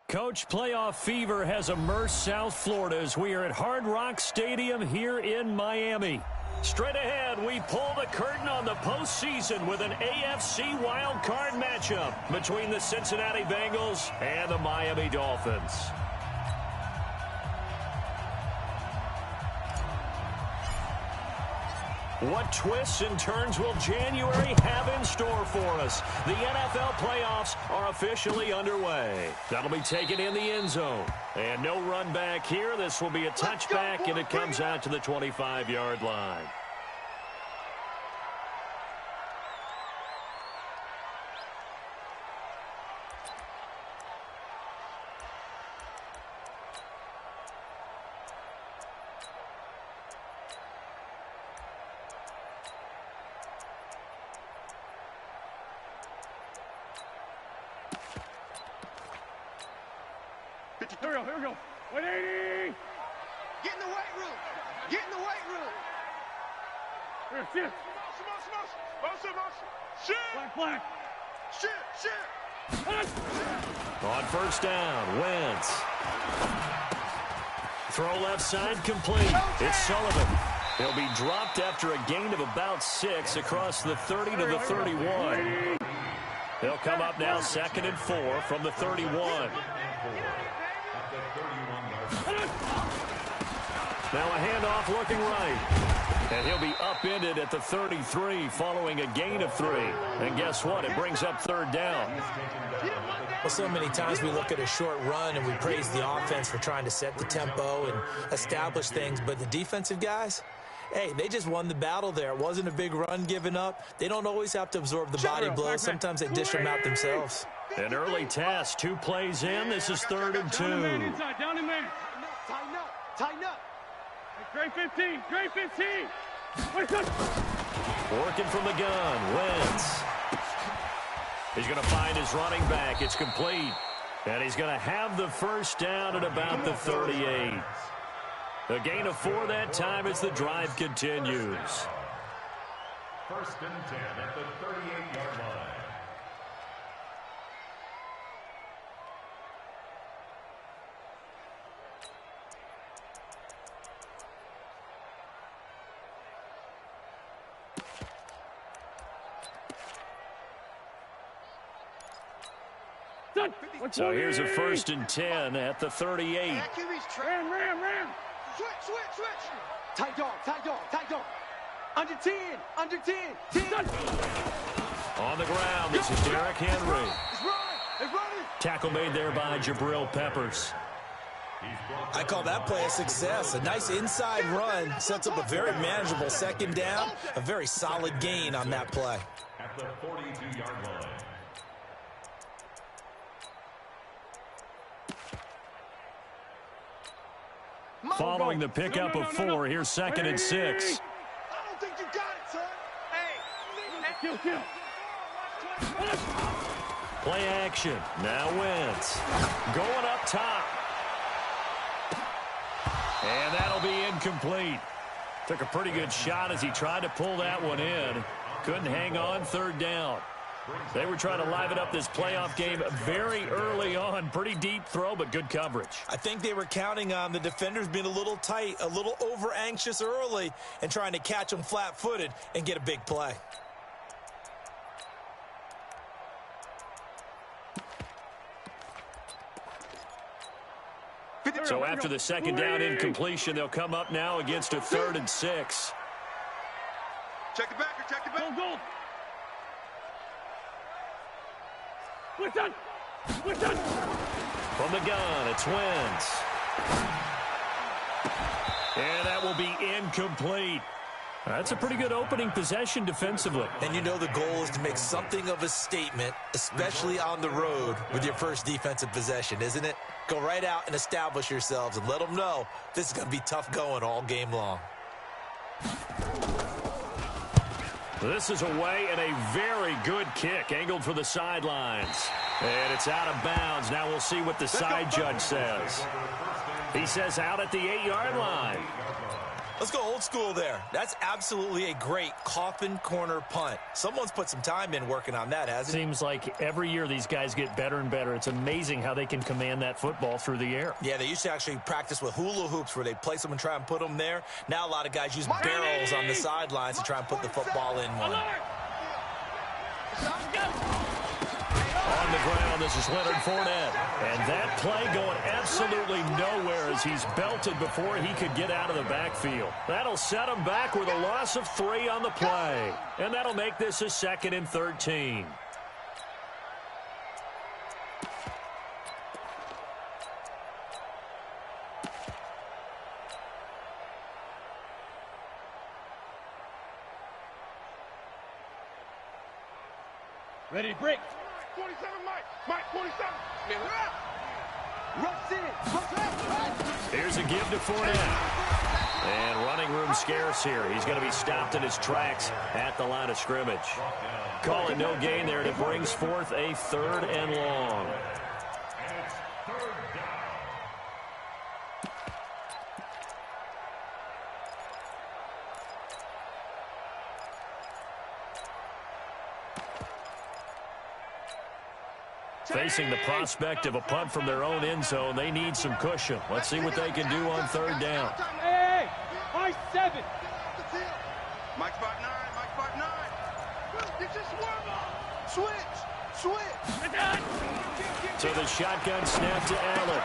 Coach, playoff fever has immersed South Florida as we are at Hard Rock Stadium here in Miami. Straight ahead, we pull the curtain on the postseason with an AFC Wildcard matchup between the Cincinnati Bengals and the Miami Dolphins. What twists and turns will January have in store for us? The NFL playoffs are officially underway. That'll be taken in the end zone. And no run back here. This will be a touchback, and it comes out to the 25-yard line. Here we go. 180. Get in the weight room. Get in the weight room. Here, shift. Motion. Black. Shift. On first down, Wentz. Throw left side complete. It's Sullivan. He'll be dropped after a gain of about 6 across the 30 to the 31. He'll come up now 2nd and 4 from the 31. Now a handoff looking right. And he'll be upended at the 33 following a gain of 3. And guess what? It brings up 3rd down. Well, so many times we look at a short run and we praise the offense for trying to set the tempo and establish things. But the defensive guys, hey, they just won the battle there. It wasn't a big run given up. They don't always have to absorb the body blows. Sometimes they dish them out themselves. An early test. 2 plays in. This is 3rd and 2. Down in man. Tighten up. Great 15. Working from the gun. Wentz. He's going to find his running back. It's complete. And he's going to have the first down at about the 38. A gain of 4 that time as the drive continues. 1st and 10 at the 38-yard line. So here's a 1st and 10 at the 38. Ram. Switch. Tight dog. Under 10. 10. On the ground, this is Derrick Henry. It's running. Tackle made there by Jabril Peppers. I call that play a success. A nice inside run sets up a very manageable 2nd down. A very solid gain on that play. At the 42-yard line. Following the pickup of 4, here's 2nd and 6. I don't think you got it, son. Kill. Play action. Now Wentz. Going up top. And that'll be incomplete. Took a pretty good shot as he tried to pull that one in. Couldn't hang on. 3rd down. They were trying to liven up this playoff game very early on. Pretty deep throw, but good coverage. I think they were counting on the defenders being a little tight, a little over-anxious early, and trying to catch them flat-footed and get a big play. So after the 2nd down incompletion, they'll come up now against a 3rd and 6. Check it back. Goal. Listen. From the gun, it's Wentz. And that will be incomplete. That's a pretty good opening possession defensively. And you know the goal is to make something of a statement, especially on the road with your first defensive possession, isn't it? Go right out and establish yourselves and let them know this is going to be tough going all game long. This is away and a very good kick angled for the sidelines. And it's out of bounds. Now we'll see what the side judge says. He says out at the 8-yard line. Let's go old school there. That's absolutely a great coffin corner punt. Someone's put some time in working on that, hasn't it? Seems like every year these guys get better and better. It's amazing how they can command that football through the air. Yeah, they used to actually practice with hula hoops where they'd place them and try and put them there. Now a lot of guys use barrels on the sidelines to try and put the football in one. On the ground, this is Leonard Fournette. And that play going absolutely nowhere as he's belted before he could get out of the backfield. That'll set him back with a loss of 3 on the play. And that'll make this a 2nd and 13. Ready to break. 27, Mike. Mike, 27. Rush in. Here's a give to Fournette. And running room scarce here. He's going to be stopped in his tracks at the line of scrimmage. Call it no gain there, and it brings forth a 3rd and long. Facing the prospect of a punt from their own end zone, they need some cushion. Let's see what they can do on 3rd down. Hey, Mike 7. Mike spot 9. Mike spot 9. Get your swerve on. Switch. So the shotgun snap to Allen.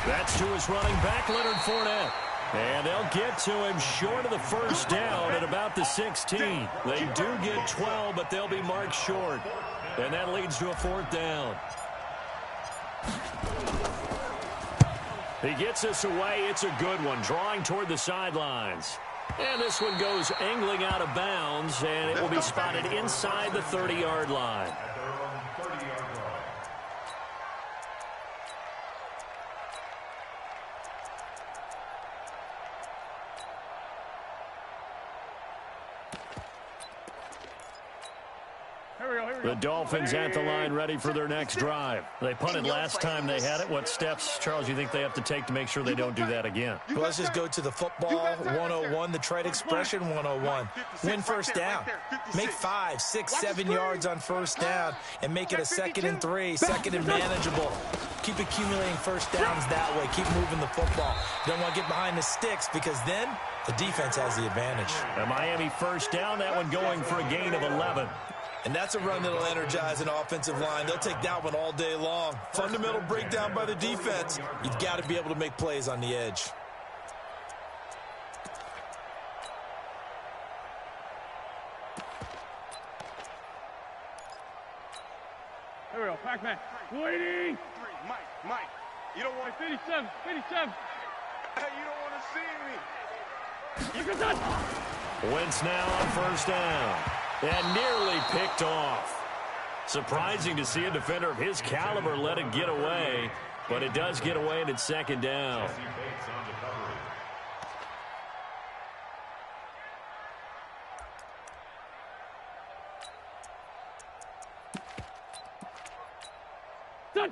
That's to his running back, Leonard Fournette. And they'll get to him short of the 1st down at about the 16. They do get 12, but they'll be marked short. And that leads to a 4th down. He gets us away. It's a good one, drawing toward the sidelines. And this one goes angling out of bounds, and it will be spotted inside the 30-yard line. The Dolphins at the line ready for their next drive. They punted last time they had it. What steps, Charles, you think they have to take to make sure they don't do that again? Well, let's just go to the football 101, the trade expression 101. Win 1st down. Make 5, 6, 7 yards on 1st down and make it a 2nd and 3, 2nd and manageable. Keep accumulating 1st downs that way. Keep moving the football. Don't want to get behind the sticks because then the defense has the advantage. A Miami 1st down, that one going for a gain of 11. And that's a run that'll energize an offensive line. They'll take that one all day long. Fundamental breakdown by the defense. You've got to be able to make plays on the edge. Here we go, Pac-Man. Waiting. Mike, you don't want 57. Hey, you don't want to see me. Look at that. Wentz now on 1st down. And nearly picked off. Surprising to see a defender of his caliber let it get away, but it does get away and it's 2nd down.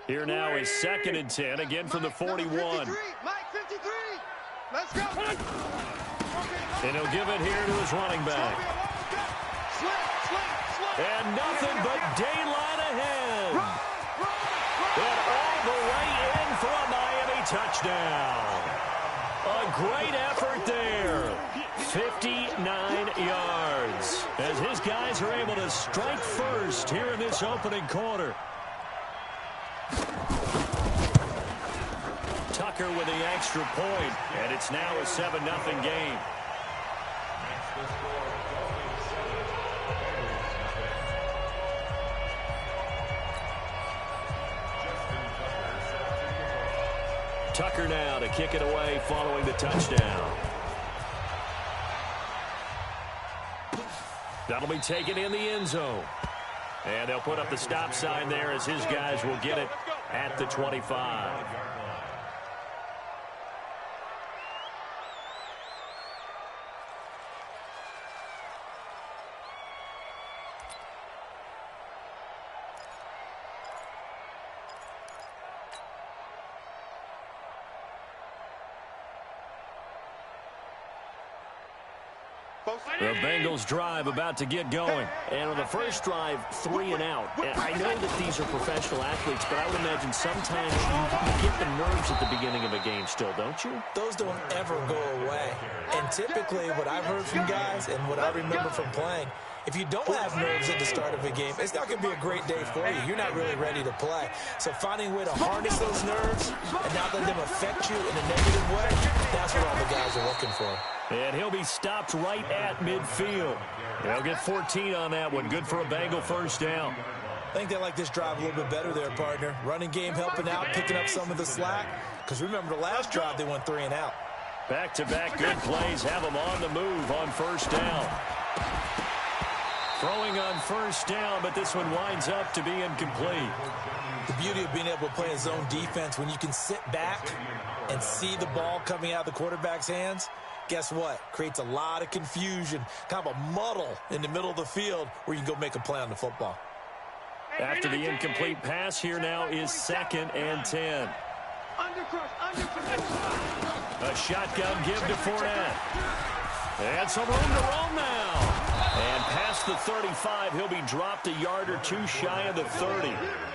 Here now is 2nd and 10, again from the 41. Mike 53. Let's go. And he'll give it here to his running back. And nothing but daylight ahead. And all the way in for a Miami touchdown. A great effort there. 59 yards. As his guys are able to strike first here in this opening quarter. Tucker with the extra point, and it's now a 7-0 game. Tucker now to kick it away following the touchdown. That'll be taken in the end zone. And they'll put up the stop sign there as his guys will get it at the 25. The Bengals drive about to get going. And on the first drive, 3 and out. And I know that these are professional athletes, but I would imagine sometimes you get the nerves at the beginning of a game still, don't you? Those don't ever go away. And typically what I've heard from guys and what I remember from playing, if you don't have nerves at the start of a game, it's not going to be a great day for you. You're not really ready to play. So finding a way to harness those nerves and not let them affect you in a negative way, that's what all the guys are looking for. And he'll be stopped right at midfield. They'll get 14 on that one. Good for a Bengal first down. I think they like this drive a little bit better there, partner. Running game helping out, picking up some of the slack. Because remember, the last drive they went 3 and out. Back-to-back good plays have them on the move on first down. Throwing on first down, but this one winds up to be incomplete. The beauty of being able to play a zone defense, when you can sit back and see the ball coming out of the quarterback's hands, guess what? Creates a lot of confusion, kind of a muddle in the middle of the field where you can go make a play on the football. After the incomplete pass, here now is 2nd and 10. A shotgun give to Fournette. And some room to roam now. And past the 35, he'll be dropped a yard or 2 shy of the 30.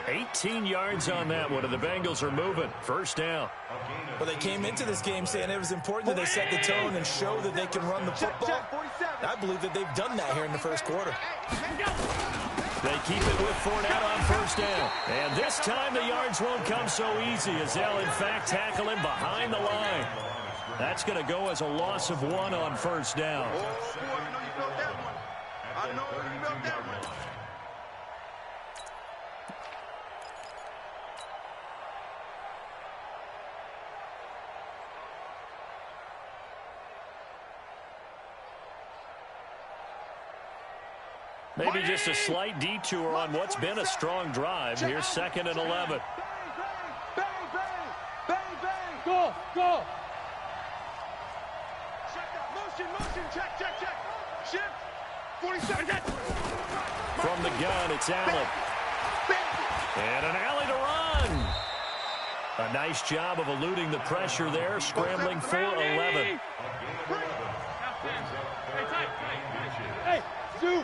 18 yards on that one, and the Bengals are moving. First down. Well, they came into this game saying it was important that they set the tone and show that they can run the football. I believe that they've done that here in the first quarter. They keep it with Fournette on first down. And this time the yards won't come so easy as they'll, in fact, tackle him behind the line. That's going to go as a loss of 1 on first down. Oh, boy, I know you felt that one. Maybe just a slight detour on what's been a strong drive. Here's 2nd and 11. Bang, bang, bang. Go. Check that. Motion. Check. Shift. 47. From the gun, it's Allen. And an alley to run. A nice job of eluding the pressure there, scrambling for 11. Hey, Sue.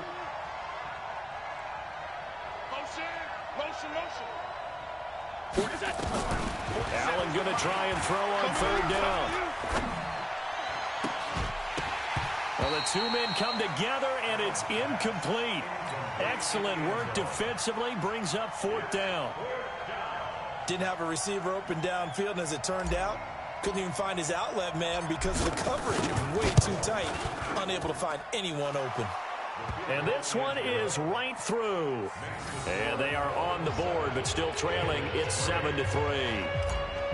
Motion. Allen going to try and throw on 3rd down. Well, the 2 men come together, and it's incomplete. Excellent work defensively, brings up 4th down. Didn't have a receiver open downfield, and as it turned out, couldn't even find his outlet man because of the coverage. It was way too tight, unable to find anyone open. And this one is right through. And they are on the board, but still trailing. It's 7-3.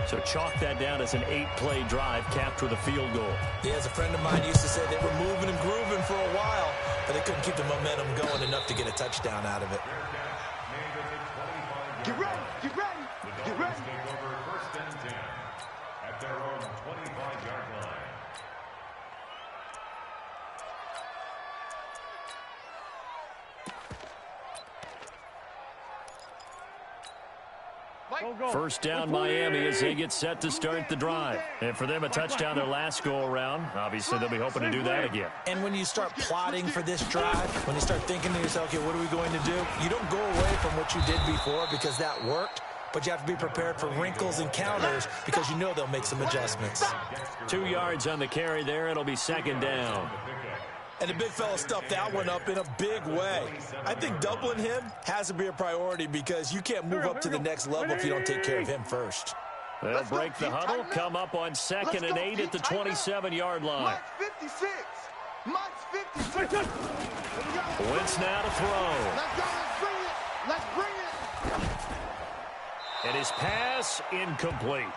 So chalk that down as an 8-play drive capped with a field goal. Yeah, as a friend of mine used to say, they were moving and grooving for a while, but they couldn't keep the momentum going enough to get a touchdown out of it. Get ready. Take over 1st and 10 at their own 25-yard line. First down Miami as they get set to start the drive. And for them, a touchdown their last go-around. Obviously, they'll be hoping to do that again. And when you start plotting for this drive, when you start thinking to yourself, okay, what are we going to do? You don't go away from what you did before because that worked, but you have to be prepared for wrinkles and counters because you know they'll make some adjustments. 2 yards on the carry there. It'll be 2nd down. And the big fella stuffed that one up in a big way. I think doubling him has to be a priority because you can't move up to the next level if you don't take care of him first. They'll break the huddle, come up on 2nd and 8 at the 27-yard line. Mike's 56. Wentz now to throw. Let's bring it. And his pass incomplete.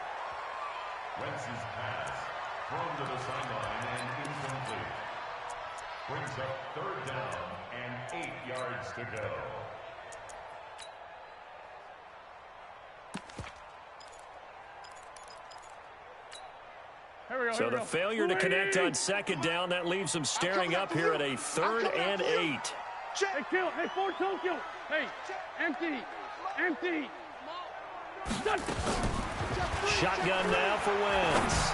Wentz's pass thrown to the sideline and incomplete. Brings up 3rd down and 8 yards to go. So the failure to connect on 2nd down, that leaves them staring up here at a 3rd and 8. Hey, kill. Hey, 4-2 kill. Hey, empty. Done. Shotgun now for Wentz.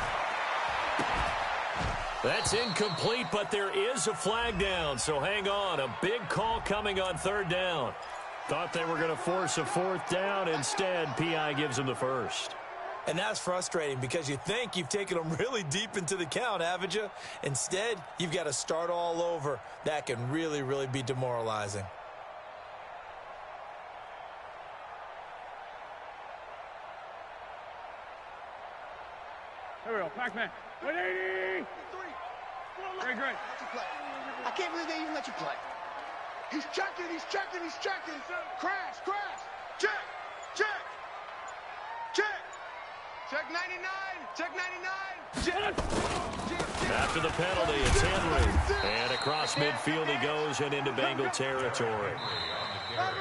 That's incomplete, but there is a flag down, so hang on. A big call coming on third down. Thought they were going to force a fourth down. Instead, PI gives them the first. And that's frustrating because you think you've taken them really deep into the count, haven't you? Instead, you've got to start all over. That can really, really be demoralizing. Here we go. Pac-Man. 180. Great. I can't believe they even let you play. He's checking. Crash. Check. Check 99. Check. After the penalty, it's Henry. And across midfield he goes and into Bengal territory.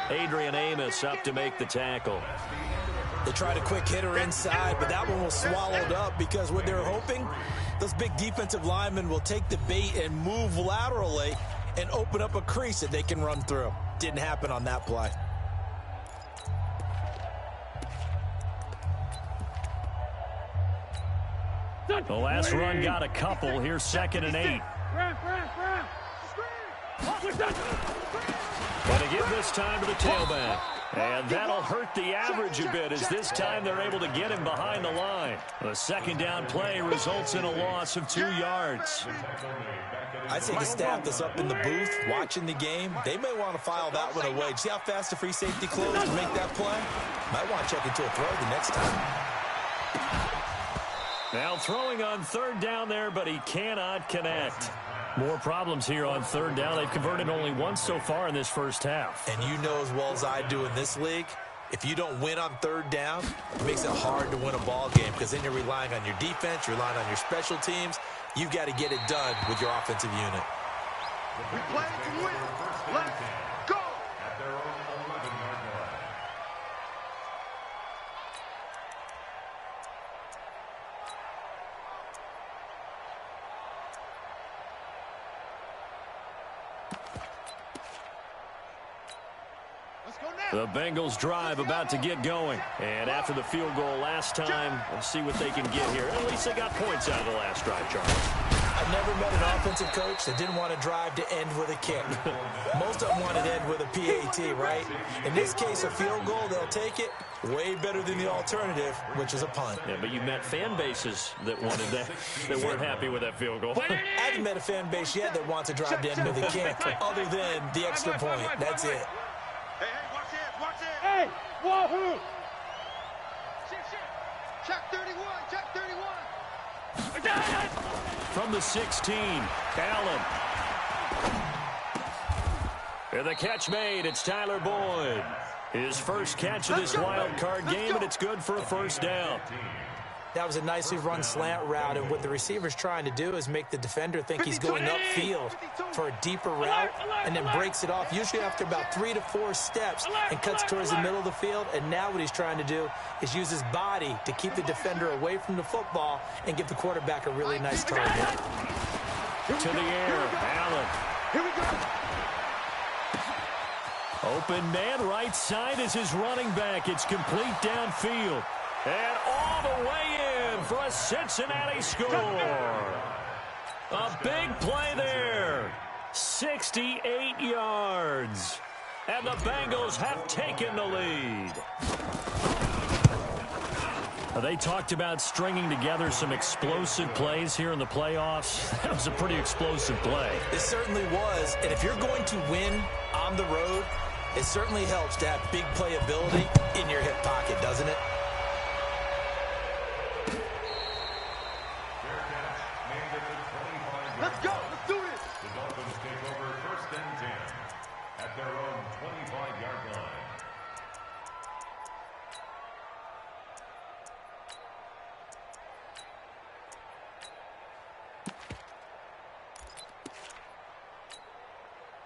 Adrian Amos up to make the tackle. They tried a quick hitter inside, but that one was swallowed up because what they're hoping, those big defensive linemen will take the bait and move laterally and open up a crease that they can run through. Didn't happen on that play. The last run got a couple. Here's 2nd and 8. Going to give this time to the tailback. And that'll hurt the average a bit as this time they're able to get him behind the line. The 2nd down play results in a loss of 2 yards. I'd say the staff that's up in the booth watching the game, they may want to file that one away. See how fast the free safety closed to make that play? Might want to check into a throw the next time. Now throwing on third down there, but he cannot connect. More problems here on third down. They've converted only once so far in this first half. And you know as well as I do in this league, if you don't win on third down, it makes it hard to win a ball game because then you're relying on your defense, you're relying on your special teams. You've got to get it done with your offensive unit. We play to win. Let's go. At their own 11-yard line. The Bengals drive about to get going. And after the field goal last time, we'll see what they can get here. At least they got points out of the last drive, Charles. I've never met an offensive coach that didn't want to drive to end with a kick. Most of them want to end with a PAT, right? In this case, a field goal, they'll take it. Way better than the alternative, which is a punt. Yeah, but you met fan bases that wanted that, that weren't happy with that field goal. I haven't met a fan base yet that wants to drive to end with a kick, other than the extra point. That's it. Hey, watch it. Hey, wahoo! Check 31. From the 16, Allen. And the catch made. It's Tyler Boyd. His first catch of this wild card game, and it's good for a first down. That was a nicely run slant route, and what the receiver's trying to do is make the defender think he's going upfield for a deeper route, and then breaks it off, usually after about 3 to 4 steps, and cuts towards the middle of the field. And now what he's trying to do is use his body to keep the defender away from the football and give the quarterback a really nice target. To the air, Allen. Here we go. Open man, right side is his running back. It's complete downfield. And all the way in for a Cincinnati score. A big play there. 68 yards. And the Bengals have taken the lead. They talked about stringing together some explosive plays here in the playoffs. That was a pretty explosive play. It certainly was. And if you're going to win on the road, it certainly helps to have big playability in your hip pocket, doesn't it? Let's go. Let's do this. The Dolphins take over 1st and 10 at their own 25-yard line.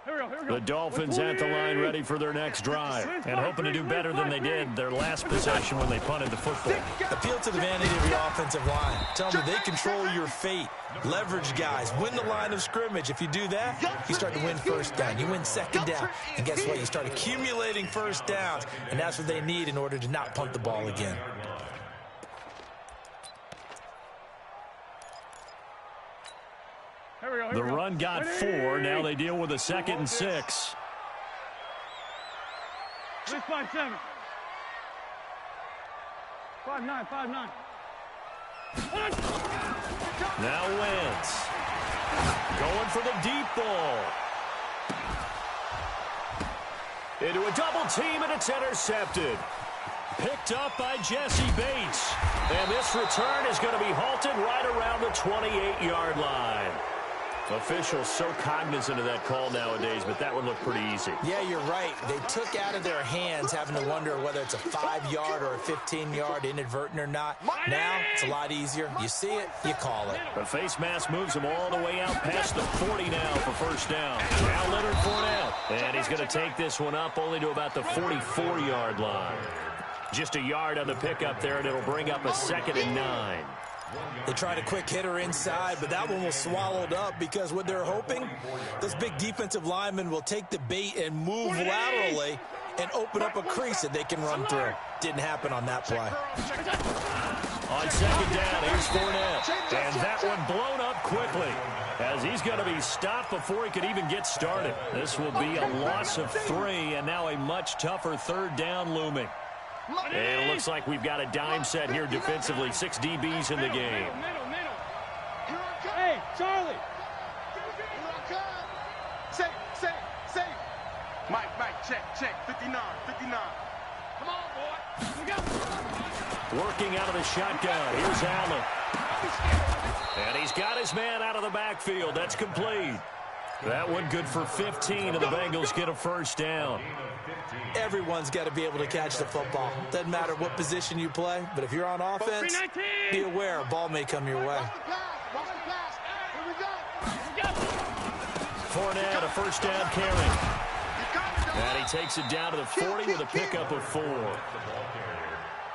Here we go. The Dolphins at the line ready for their next drive and hoping to do better than they did their last possession when they punted the football. Appeal to the vanity of your offensive line. Tell them they control your fate. Leverage guys. Win the line of scrimmage. If you do that, you start to win first down. You win second down. And guess what? You start accumulating first downs. And that's what they need in order to not punt the ball again. The run got 4. Now they deal with a 2nd and 6. 6-5-7. 5-9, 5-9. Now Wentz. Going for the deep ball. Into a double team, and it's intercepted. Picked up by Jesse Bates. And this return is going to be halted right around the 28-yard line. Officials so cognizant of that call nowadays, but that one looked pretty easy. Yeah, you're right. They took out of their hands having to wonder whether it's a 5-yard or a 15-yard inadvertent or not. Now, it's a lot easier. You see it, you call it. The face mask moves him all the way out past the 40 now for first down. Now Leonard Fournette. And he's going to take this one up only to about the 44-yard line. Just a yard on the pickup there, and it'll bring up a 2nd and 9. They tried a quick hitter inside, but that one was swallowed up because what they're hoping, this big defensive lineman will take the bait and move laterally and open up a crease that they can run through. Didn't happen on that play. On 2nd down, here's Fournette. And that one blown up quickly as he's going to be stopped before he could even get started. This will be a loss of 3, and now a much tougher 3rd down looming. And it looks like we've got a dime set here defensively. 6 DBs in the game. Middle. Hey, Charlie. Say. Mike, check. 59. Come on, boy. We go. Working out of the shotgun. Here's Allen. And he's got his man out of the backfield. That's complete. That one good for 15, and the Bengals get a first down. Everyone's got to be able to catch the football. Doesn't matter what position you play, but if you're on offense, be aware a ball may come your way. Fournette, a first down carry. And he takes it down to the 40 with a pickup of 4.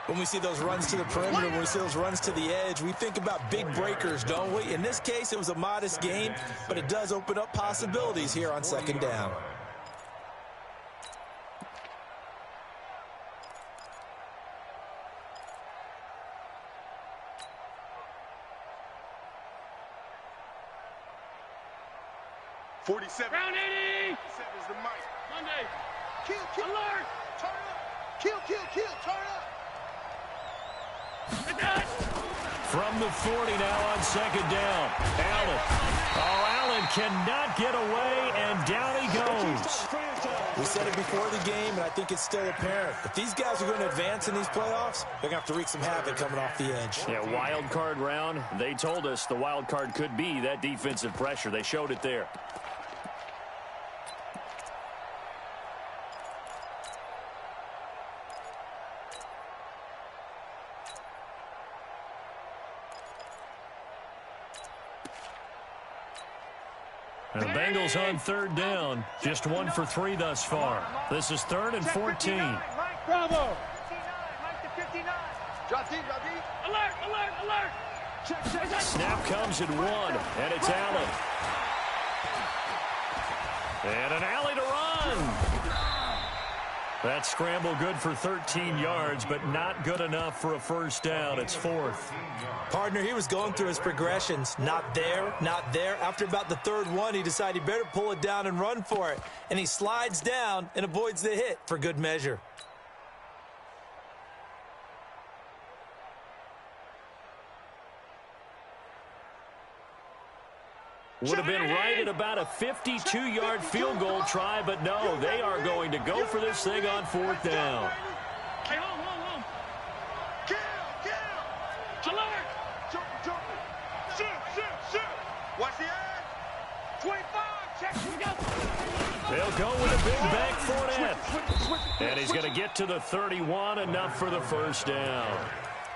When we see those runs to the perimeter, when we see those runs to the edge, we think about big breakers, don't we? In this case, it was a modest gain, but it does open up possibilities here on 2nd down. Round 80. Is the mic. Monday. Kill. Alert. Turn up. Kill. Turn up. From the 40 now on 2nd down. Allen. Allen cannot get away, and down he goes. We said it before the game, and I think it's still apparent. If these guys are going to advance in these playoffs, they're going to have to wreak some havoc coming off the edge. Yeah, wild card round. They told us the wild card could be that defensive pressure. They showed it there. And the Bengals on 3rd down. Just 1 for 3 thus far. This is 3rd and 14. Bravo. 59. Alert. Snap comes at 1, and it's Allen. And an alley to run. That scramble good for 13 yards, but not good enough for a first down. It's 4th. Partner, he was going through his progressions. Not there. After about the 3rd one, he decided he better pull it down and run for it. And he slides down and avoids the hit for good measure. Would have been right at about a 52-yard field goal try, but no, they are going to go for this thing on 4th down. Hey, home. Kill. Alert. Jump. Shoot. Watch the edge. 25. Check. We go. They'll go with a big bank Fournette. And he's going to get to the 31, enough for the first down.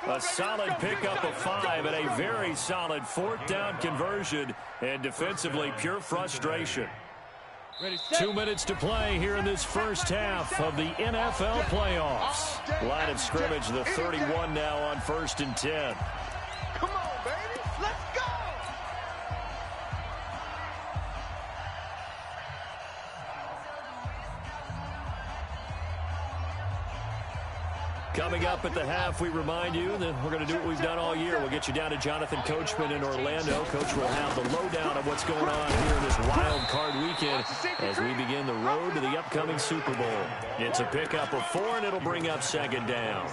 A solid pickup of 5 and a very solid 4th down conversion, and defensively pure frustration. 2 minutes to play here in this first half of the NFL playoffs. Line of scrimmage, the 31 now on 1st and 10. Come on, baby. Let's go. Coming up at the half, we remind you that we're going to do what we've done all year. We'll get you down to Jonathan Coachman in Orlando. Coach will have the lowdown of what's going on here in this wild card weekend as we begin the road to the upcoming Super Bowl. It's a pickup of 4, and it'll bring up second down.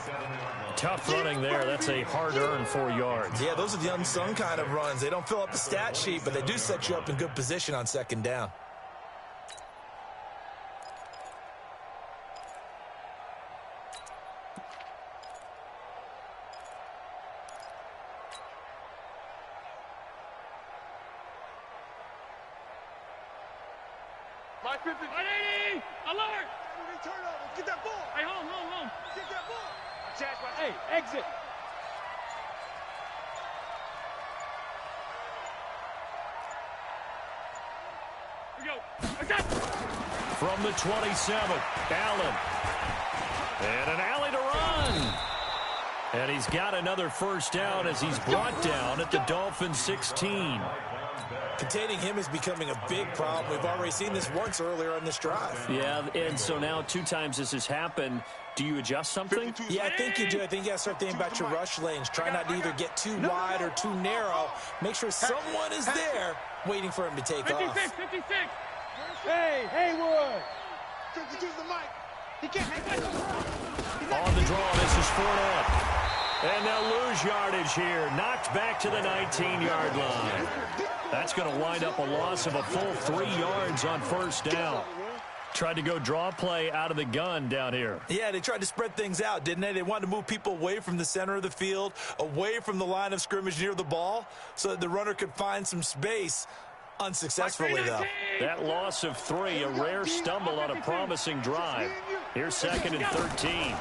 Tough running there. That's a hard-earned 4 yards. Yeah, those are the unsung kind of runs. They don't fill up the stat sheet, but they do set you up in good position on second down. Alert! Turnover. Get that ball. Hey, home. Get that ball. Hey, exit. Here we go. From the 27, Allen. And an alley to run. And he's got another first down as he's brought down at the Dolphins' 16. Containing him is becoming a big problem. We've already seen this once earlier on this drive. Yeah, and so now 2 times this has happened. Do you adjust something? Yeah, I think you do. I think you got to start thinking about your rush lanes. Try not to either get too wide or too narrow. Make sure someone is there waiting for him to take off. 56. Hey, Haywood. 52's the mic. He can't hang on the draw, this is Fournette. And they'll lose yardage here. Knocked back to the 19-yard line. That's going to wind up a loss of a full 3 yards on first down. Tried to go draw play out of the gun down here. Yeah, they tried to spread things out, didn't they? They wanted to move people away from the center of the field, away from the line of scrimmage near the ball, so that the runner could find some space. Unsuccessfully, though. That loss of 3, a rare stumble on a promising drive. Here's 2nd and 13.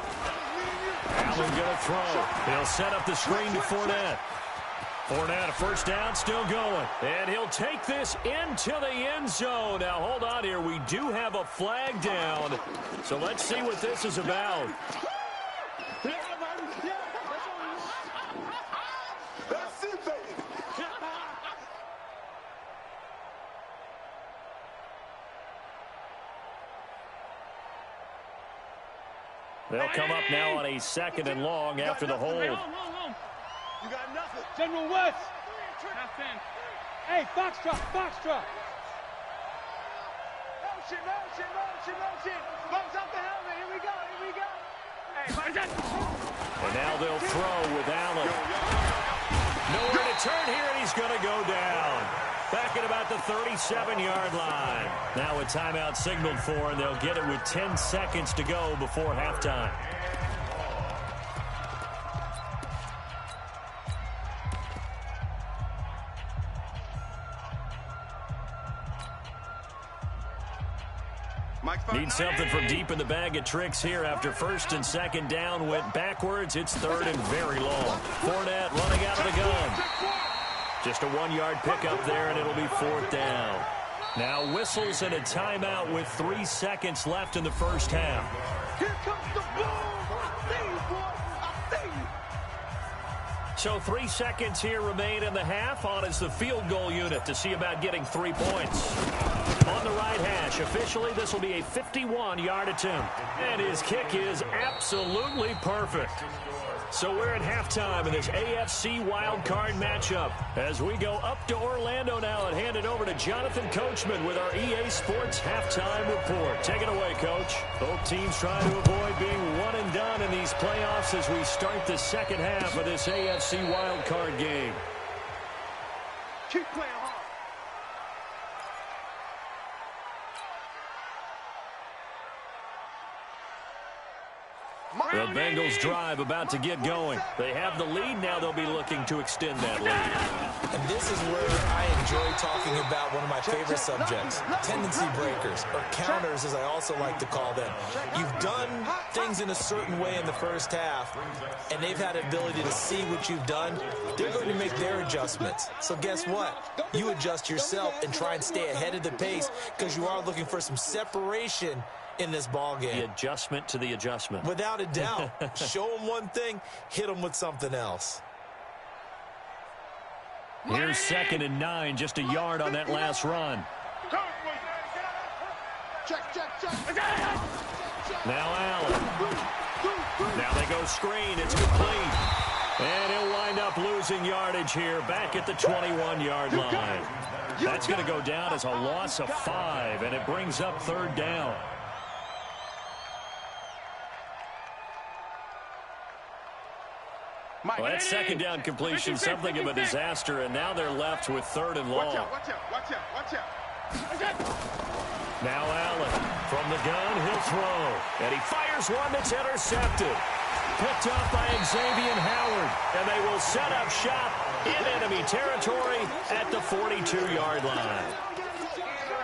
Allen going to throw. He'll set up the screen to Fournette. Fournette, a first down, still going. And he'll take this into the end zone. Now, hold on here. We do have a flag down. So let's see what this is about. They'll come up now on a 2nd and long after the hold. You got nothing. General West. Half 10. Hey, Foxtrot. Motion. Bumps up the helmet. Here we go. Hey, and now they'll throw with Allen. Nowhere to turn here, and he's going to go down. Back at about the 37-yard line. Now a timeout signaled for, and they'll get it with 10 seconds to go before halftime. Need something from deep in the bag of tricks here after 1st and 2nd down went backwards. It's 3rd and very long. Fournette running out of the gun. Just a 1-yard pickup there, and it'll be 4th down. Now whistles and a timeout with 3 seconds left in the first half. Here comes the ball. I see you, boy. I see you. So 3 seconds here remain in the half. On is the field goal unit to see about getting 3 points. On the right hash, officially this will be a 51-yard attempt. And his kick is absolutely perfect. So we're at halftime in this AFC Wildcard matchup as we go up to Orlando now and hand it over to Jonathan Coachman with our EA Sports Halftime Report. Take it away, Coach. Both teams trying to avoid being one and done in these playoffs as we start the second half of this AFC Wildcard game. Keep playing hard. The Bengals drive about to get going. They have the lead. Now they'll be looking to extend that lead. And this is where I enjoy talking about one of my favorite subjects, tendency breakers, or counters as I also like to call them. You've done things in a certain way in the first half, and they've had the ability to see what you've done. They're going to make their adjustments. So guess what? You adjust yourself and try and stay ahead of the pace because you are looking for some separation in this ball game. The adjustment to the adjustment. Without a doubt. Show them one thing, hit them with something else. Here's 2nd and 9, just a yard on that last run. Check. Now Allen. Now they go screen. It's complete. And he'll wind up losing yardage here back at the 21-yard line. That's going to go down as a loss of 5, and it brings up 3rd down. Well, that 2nd down completion, something of a disaster, and now they're left with 3rd and long. Watch out, watch out, watch out, watch out. Now Allen from the gun, he'll throw. And he fires one that's intercepted. Picked up by Xavier Howard. And they will set up shop in enemy territory at the 42-yard line.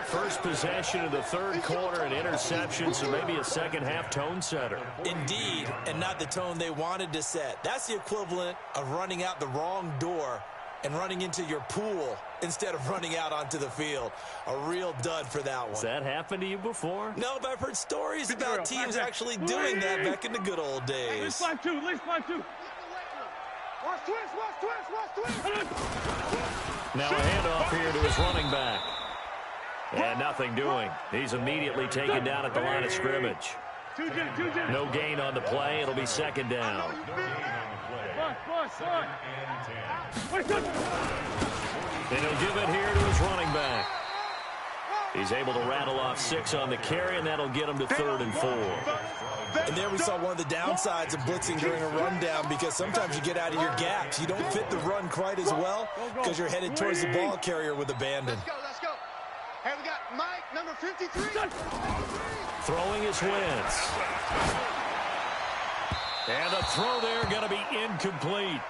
First possession of the 3rd quarter, an interception, so maybe a second-half tone setter. Indeed, and not the tone they wanted to set. That's the equivalent of running out the wrong door and running into your pool instead of running out onto the field. A real dud for that one. Has that happened to you before? No, but I've heard stories about teams actually doing that back in the good old days. Let's 5-2, let's 5-2. Watch twist, watch twist, watch twist. Now a handoff here to his running back. And nothing doing. He's immediately taken down at the line of scrimmage. No gain on the play. It'll be 2nd down. And he'll give it here to his running back. He's able to rattle off 6 on the carry, and that'll get him to 3rd and 4. And there we saw one of the downsides of blitzing during a rundown, because sometimes you get out of your gaps. You don't fit the run quite as well because you're headed towards the ball carrier with abandon. Let's go, let's go. Hey, we got Mike, number 53. Throwing his Wentz. And the throw there going to be incomplete.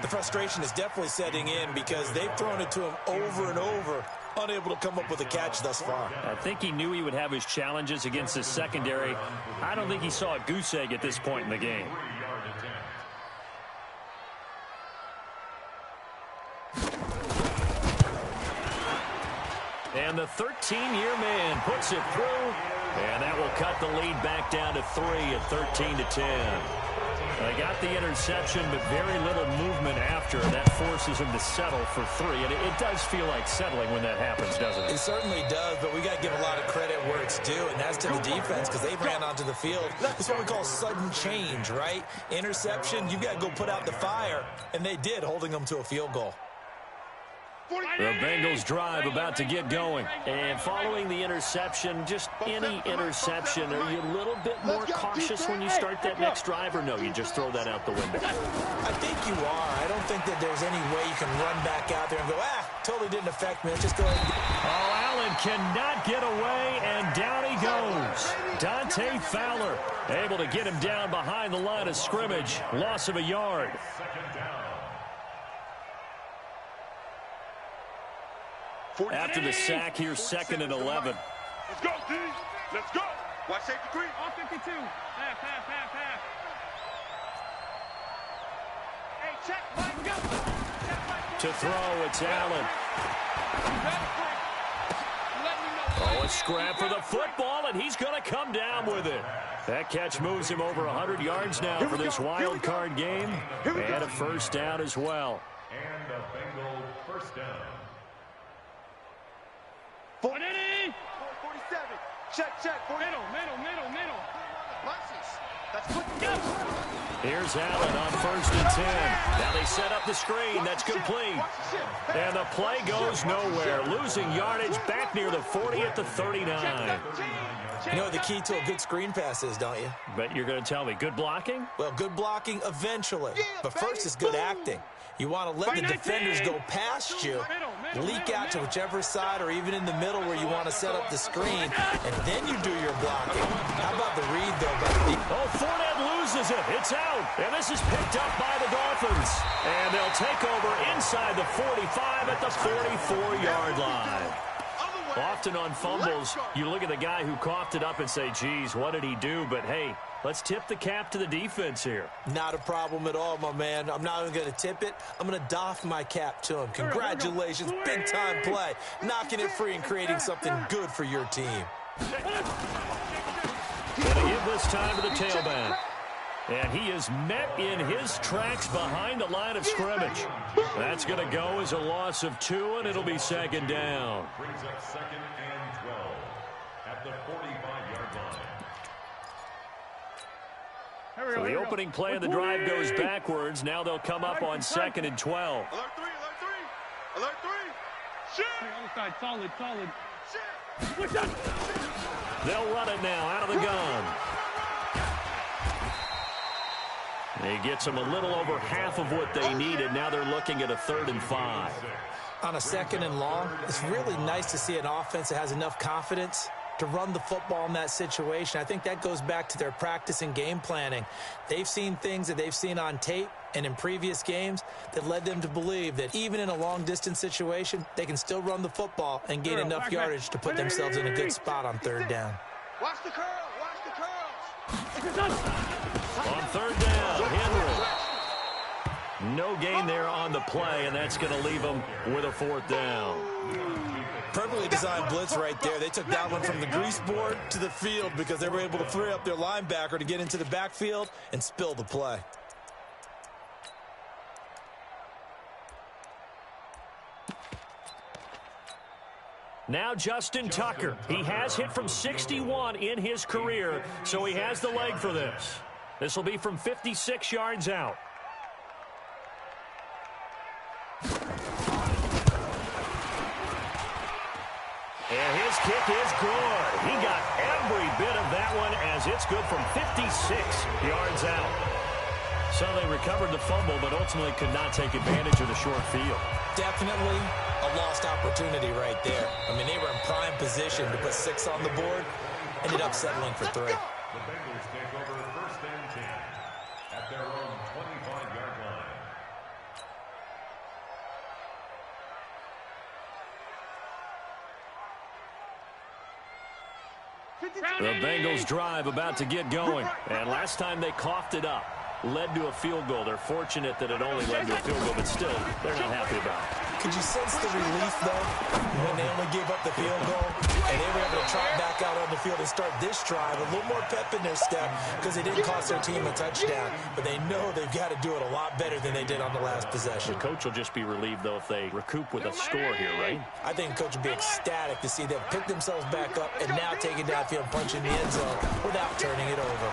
The frustration is definitely setting in because they've thrown it to him over and over, unable to come up with a catch thus far. I think he knew he would have his challenges against his secondary. I don't think he saw a goose egg at this point in the game. And the 13-year man puts it through, and that will cut the lead back down to 3 at 13-10. They got the interception, but very little movement after. That forces him to settle for 3. And it does feel like settling when that happens, doesn't it? It certainly does, but we got to give a lot of credit where it's due, and that's to the defense, because they ran onto the field. It's what we call sudden change, right? Interception, you got to go put out the fire, and they did, holding them to a field goal. The Bengals drive about to get going. And following the interception, just any interception, are you a little bit more cautious when you start that next drive, or no, you just throw that out the window? I think you are. I don't think that there's any way you can run back out there and go, totally didn't affect me. Let's just go ahead and... Oh, Allen cannot get away, and down he goes. Dante Fowler able to get him down behind the line of scrimmage. Loss of a yard. After the sack, here's 2nd and 11. Let's go, D. Let's go. Watch safety 3. All 52. Half. Hey, check, Mike, go. To throw, it's Allen. Oh, a scrap for the football, and he's going to come down with it. That catch moves him over 100 yards now for this wild card game. And a 1st down as well. And a Bengal 1st down. 47. Check. Middle. That's quick. Here's Allen on 1st and 10. Now they set up the screen. That's complete. And the play goes nowhere. Losing yardage back near the 40 at the 39. You know what the key to a good screen pass is, don't you? Bet you're going to tell me. Good blocking? Well, good blocking eventually. But first is good acting. You want to let the defenders go past you, leak out to whichever side or even in the middle where you want to set up the screen, and then you do your blocking. How about the read, though? Oh, Fournette loses it. It's out. And this is picked up by the Dolphins. And they'll take over inside the 45 at the 44-yard line. Often on fumbles, you look at the guy who coughed it up and say, geez, what did he do? But, hey, let's tip the cap to the defense here. Not a problem at all, my man. I'm not even going to tip it. I'm going to doff my cap to him. Congratulations. Big-time play. Knocking it free and creating something good for your team. Going to give this time to the tailback. And he is met in his tracks behind the line of scrimmage. That's going to go as a loss of 2, and it'll be 2nd down. Brings up 2nd and 12 at the 45-yard line. So the opening play of the drive goes backwards. Now they'll come up on 2nd and 12. Alert 3, alert 3. Alert 3. Shit. Other side, solid, solid. Shit. They'll run it now out of the gun. He gets them a little over half of what they needed. Now they're looking at a 3rd and 5. On a 2nd and long, it's really nice to see an offense that has enough confidence to run the football in that situation. I think that goes back to their practice and game planning. They've seen things that they've seen on tape and in previous games that led them to believe that even in a long-distance situation, they can still run the football and gain enough yardage to put themselves in a good spot on 3rd down. Watch the curl. Watch the curls. On 3rd down, Henry. No gain there on the play, and that's going to leave them with a 4th down. Perfectly designed blitz right there. They took that one from the grease board to the field because they were able to free up their linebacker to get into the backfield and spill the play. Now Justin Tucker. He has hit from 61 in his career, so he has the leg for this. This will be from 56 yards out. And his kick is good. He got every bit of that one as it's good from 56 yards out. So they recovered the fumble, but ultimately could not take advantage of the short field. Definitely a lost opportunity right there. I mean, they were in prime position to put 6 on the board. Ended up settling for 3. The Bengals take over 1st and 10 at their own 25-yard line. The Bengals drive about to get going. And last time they coughed it up, led to a field goal. They're fortunate that it only led to a field goal, but still, they're not happy about it. Could you sense the relief, though, when they only gave up the field goal and they were able to trot back out on the field and start this drive? A little more pep in their step because they didn't cost their team a touchdown, but they know they've got to do it a lot better than they did on the last possession. The coach will just be relieved, though, if they recoup with a score here, right? I think the coach would be ecstatic to see them pick themselves back up and now take it downfield and punch in the end zone without turning it over.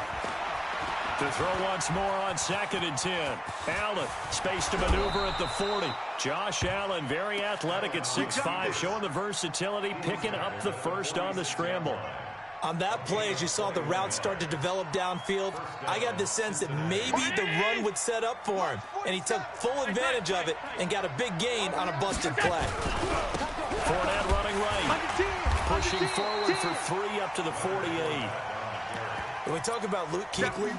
To throw once more on 2nd and 10. Allen, space to maneuver at the 40. Josh Allen, very athletic at 6'5", showing the versatility, picking up the first on the scramble. On that play, as you saw the route start to develop downfield, I got the sense that maybe the run would set up for him, and he took full advantage of it and got a big gain on a busted play. Fournette running right, pushing forward for 3 up to the 48. When we talk about Luke Kuechly,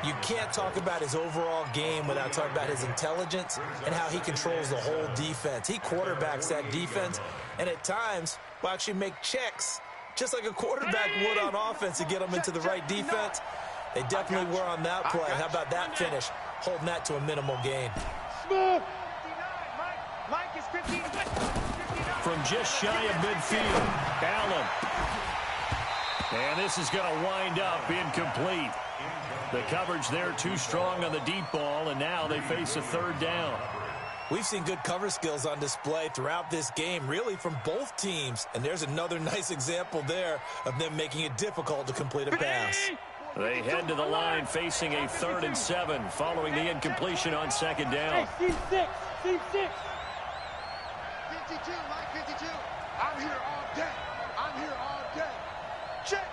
you can't talk about his overall game without talking about his intelligence and how he controls the whole defense. He quarterbacks that defense, and at times will actually make checks, just like a quarterback would on offense to get them into the right defense. They definitely were on that play. How about that finish, holding that to a minimal gain. Mike is 15. From just shy of midfield, Allen. And this is going to wind up incomplete. The coverage there too strong on the deep ball, and now they face a 3rd down. We've seen good cover skills on display throughout this game, really from both teams. And there's another nice example there of them making it difficult to complete a pass. They head to the line facing a 3rd and 7 following the incompletion on 2nd down. Hey, C6. 52, Mike, 52. I'm here all day. I'm here all day. Check.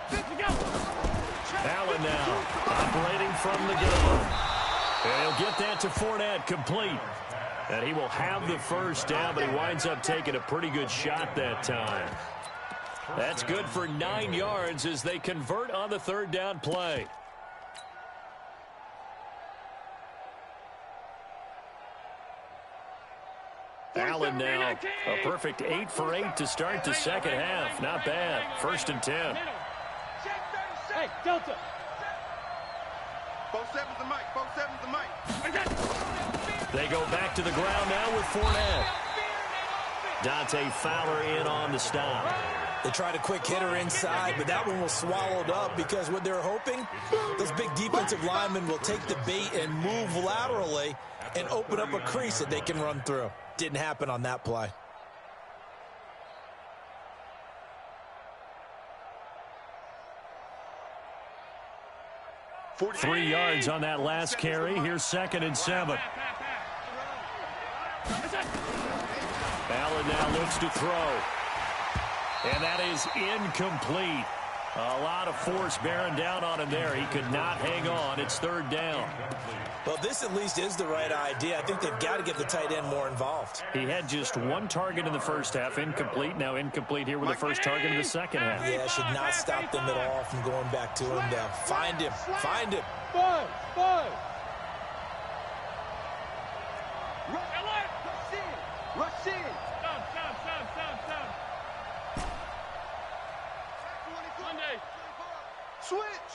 Allen now operating from the gun. And he'll get that to Fournette, complete. And he will have the first down, but he winds up taking a pretty good shot that time. That's good for 9 yards as they convert on the 3rd down play. Allen now a perfect 8 for 8 to start the 2nd half. Not bad. 1st and 10. Hey, Delta. 4-7's the mic. 4-7's the mic. They go back to the ground now with Fournette. Dante Fowler in on the stop. They tried a quick hitter inside, but that one was swallowed up because what they're hoping, those big defensive linemen will take the bait and move laterally and open up a crease that they can run through. Didn't happen on that play. 3 yards on that last carry. Here's 2nd and 7. Allen now looks to throw. And that is incomplete. A lot of force bearing down on him there. He could not hang on. It's 3rd down. Well, this at least is the right idea. I think they've got to get the tight end more involved. He had just 1 target in the first half. Incomplete. Now incomplete here with the first target in the second half. Yeah, should not stop them at all from going back to him now. Find him. Find him. Five. Rush in. Stop. Monday. Switch.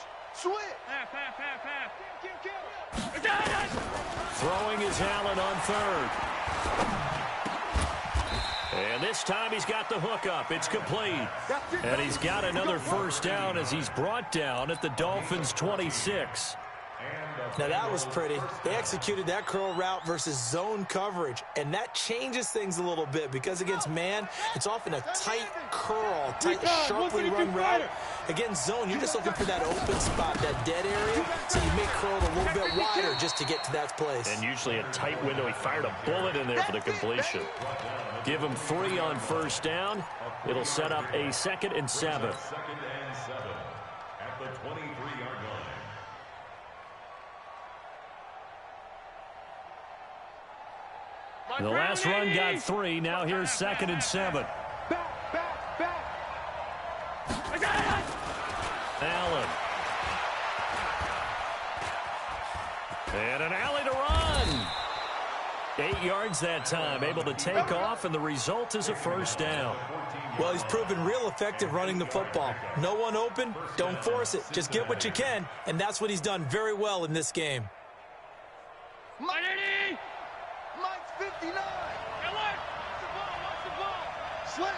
Pass. Throwing is Allen on 3rd. And this time he's got the hook up. It's complete. And he's got another first down as he's brought down at the Dolphins' 26. Now, that was pretty. They executed that curl route versus zone coverage, and that changes things a little bit because against man, it's often a tight curl, tight, sharply run route. Against zone, you're just looking for that open spot, that dead area, so you make curl a little bit wider just to get to that place. And usually a tight window. He fired a bullet in there for the completion. Give him 3 on first down. It'll set up a 2nd and 7. 2nd and 7 at the 23-yard line. The last run got 3. Now here's 2nd and 7. Back. Allen. And an alley to run. 8 yards that time. Able to take off, and the result is a first down. Well, he's proven real effective running the football. No one open, don't force it. Just get what you can, and that's what he's done very well in this game. Mike's 59. Watch the ball. Slam.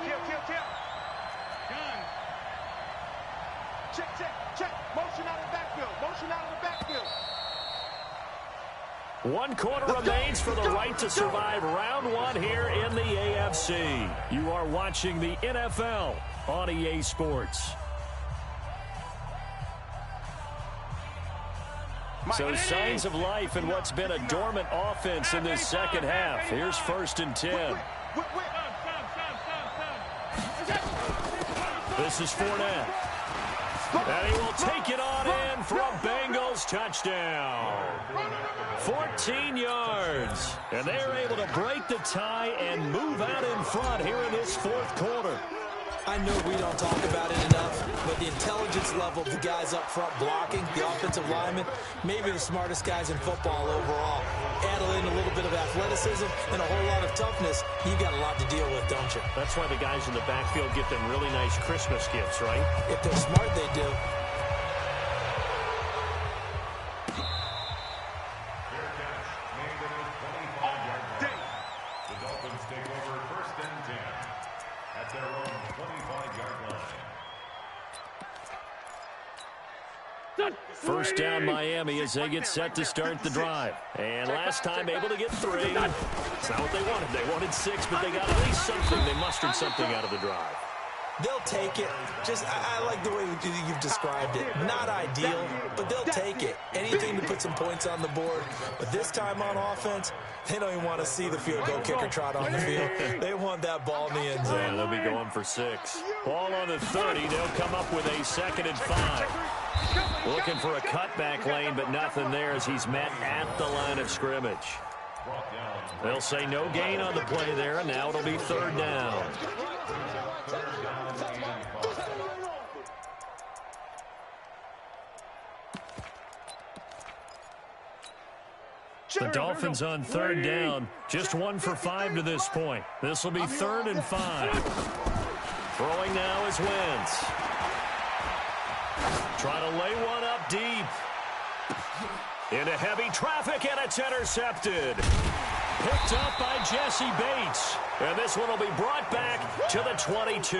Kill. Gun. Check. Motion out of the backfield. 1 quarter remains for the right to survive round 1 here in the AFC. You are watching the NFL on EA Sports. So signs of life in what's been a dormant offense in this second half. Here's 1st and 10. This is Fournette. And he will take it on in for a Bengals touchdown. 14 yards. And they're able to break the tie and move out in front here in this 4th quarter. I know we don't talk about it enough, but the intelligence level of the guys up front blocking, the offensive linemen, maybe the smartest guys in football overall. Add in a little bit of athleticism and a whole lot of toughness, you got a lot to deal with, don't you? That's why the guys in the backfield get them really nice Christmas gifts, right? If they're smart, they do. The Dolphins take over 1st and 10 at their own 25-yard line. First down Miami as they get set to start the drive. And last time able to get 3. It's not what they wanted. They wanted 6, but they got at least something. They mustered something out of the drive. They'll take it. I like the way you've described it. Not ideal, but they'll take it. Anything to put some points on the board. But this time on offense, they don't even want to see the field goal kicker trot on the field. They want that ball in the end zone. Yeah, they'll be going for 6. Ball on the 30. They'll come up with a 2nd and 5. Looking for a cutback lane, but nothing there as he's met at the line of scrimmage. They'll say no gain on the play there, and now it'll be 3rd down. The Dolphins on 3rd down. Just 1 for 5 to this point. This will be 3rd and 5. Throwing now is Wentz. Trying to lay one up deep. Into heavy traffic, and it's intercepted. Picked up by Jesse Bates. And this one will be brought back to the 22.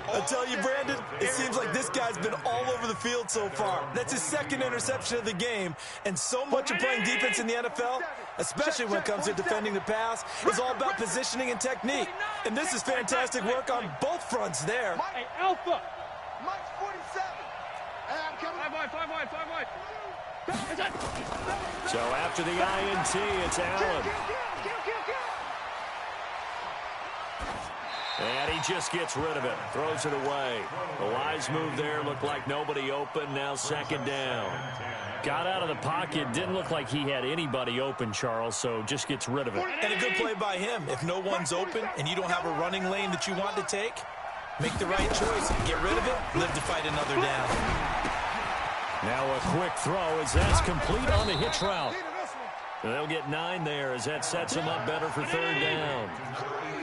I tell you, Brandon, it seems like this guy's been all over the field so far. That's his 2nd interception of the game. And so much of playing defense in the NFL, especially when it comes to defending the pass, is all about positioning and technique. And this is fantastic work on both fronts there. Hey, Alpha. Mike's 47. Five wide. So after the INT, it's Allen. And he just gets rid of it. Throws it away. The wise move there. Looked like nobody open. Now second down. Got out of the pocket. Didn't look like he had anybody open, Charles, so just gets rid of it. And a good play by him. If no one's open and you don't have a running lane that you want to take, make the right choice. Get rid of it. Live to fight another down. Now a quick throw as that's complete on the hitch route. They'll get 9 there as that sets them up better for third down.